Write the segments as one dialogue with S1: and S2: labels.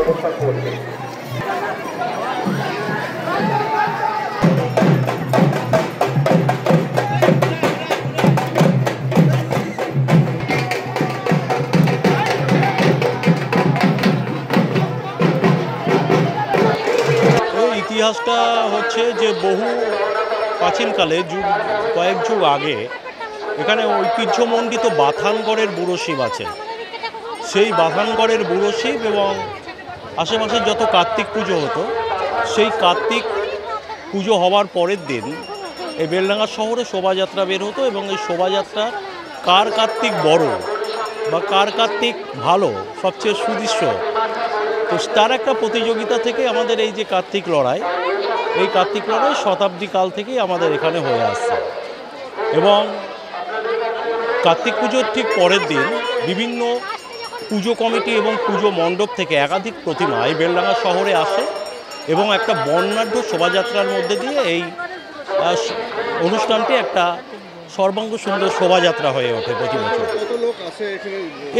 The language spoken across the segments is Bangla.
S1: অবস্থান করছে।
S2: ইতিহাসটা হচ্ছে যে বহু প্রাচীনকালে কয়েক যুগ আগে এখানে ঐতিহ্যমণ্ডিত বাথানগড়ের বুড়ো শিব আছে। সেই বাথানগড়ের বুড়ো শিব এবং আশেপাশে যত কার্তিক পুজো হতো, সেই কার্তিক পুজো হওয়ার পরের দিন এই বেলডাঙ্গা শহরে শোভাযাত্রা বের হতো এবং এই শোভাযাত্রা কার কার্তিক বড় বা কার কার্তিক ভালো সবচেয়ে সুদৃশ্য, তো তার একটা প্রতিযোগিতা থেকে আমাদের এই যে কার্তিক লড়াই, এই কার্তিক লড়াই শতাব্দী কাল থেকেই আমাদের এখানে হয়ে আসছে। এবং কার্তিক পুজোর ঠিক পরের দিন বিভিন্ন পুজো কমিটি এবং পুজো মণ্ডপ থেকে একাধিক প্রতিমা এই বেলডাঙ্গা শহরে আসে এবং একটা বর্ণাঢ্য শোভাযাত্রার মধ্যে দিয়ে এই অনুষ্ঠানটি একটা সর্বাঙ্গ সুন্দর শোভাযাত্রা হয়ে ওঠে প্রতি বছর।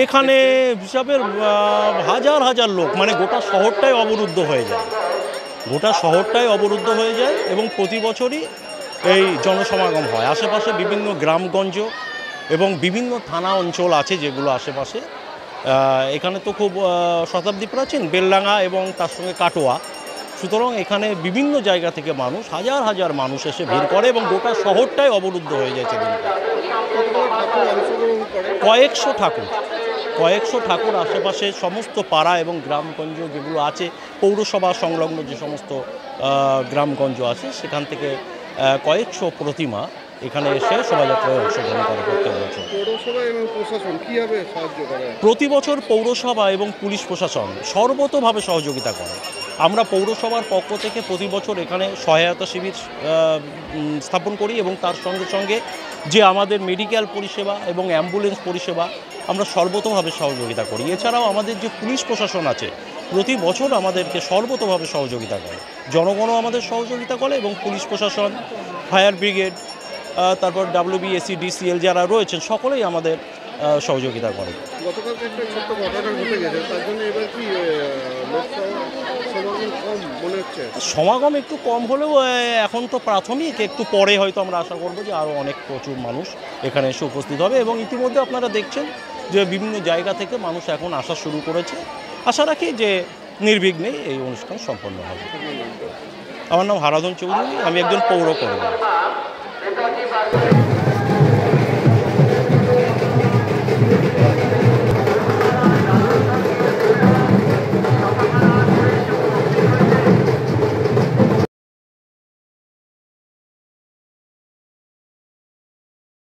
S2: এখানে হিসাবে হাজার হাজার লোক, মানে গোটা শহরটাই অবরুদ্ধ হয়ে যায়, গোটা শহরটাই অবরুদ্ধ হয়ে যায় এবং প্রতি বছরই এই জনসমাগম হয়। আশেপাশে বিভিন্ন গ্রামগঞ্জ এবং বিভিন্ন থানা অঞ্চল আছে যেগুলো আশেপাশে, এখানে তো খুব শতাব্দী প্রাচীন বেলডাঙ্গা এবং তার সঙ্গে কাটোয়া, সুতরাং এখানে বিভিন্ন জায়গা থেকে মানুষ, হাজার হাজার মানুষ এসে ভিড় করে এবং গোটা শহরটাই অবরুদ্ধ হয়ে যায় সেদিনটা। কয়েকশো ঠাকুর আশেপাশে সমস্ত পাড়া এবং গ্রামগঞ্জ যেগুলো আছে, পৌরসভা সংলগ্ন যে সমস্ত গ্রামগঞ্জ আছে, সেখান থেকে কয়েকশো প্রতিমা এখানে এসে শোভাযাত্রায় অংশগ্রহণ করে প্রত্যেক বছর। প্রতি বছর পৌরসভা এবং পুলিশ প্রশাসন সর্বতোভাবে সহযোগিতা করে। আমরা পৌরসভার পক্ষ থেকে প্রতি বছর এখানে সহায়তা শিবির স্থাপন করি এবং তার সঙ্গে সঙ্গে যে আমাদের মেডিকেল পরিষেবা এবং অ্যাম্বুলেন্স পরিষেবা আমরা সর্বতোভাবে সহযোগিতা করি। এছাড়াও আমাদের যে পুলিশ প্রশাসন আছে প্রতি বছর আমাদেরকে সর্বতোভাবে সহযোগিতা করে, জনগণও আমাদের সহযোগিতা করে এবং পুলিশ প্রশাসন, ফায়ার ব্রিগেড, তারপর WBSC, DCL যারা রয়েছেন সকলেই আমাদের সহযোগিতা করে। সমাগম একটু কম হলেও এখন তো প্রাথমিক, একটু পরে হয়তো আমরা আশা করব যে আরও অনেক প্রচুর মানুষ এখানে এসে উপস্থিত হবে এবং ইতিমধ্যে আপনারা দেখছেন যে বিভিন্ন জায়গা থেকে মানুষ এখন আসা শুরু করেছে। আশা রাখি যে নির্বিঘ্নে এই অনুষ্ঠান সম্পন্ন হবে। আমার নাম হারাধন চৌধুরী, আমি একজন পৌরকর্মী।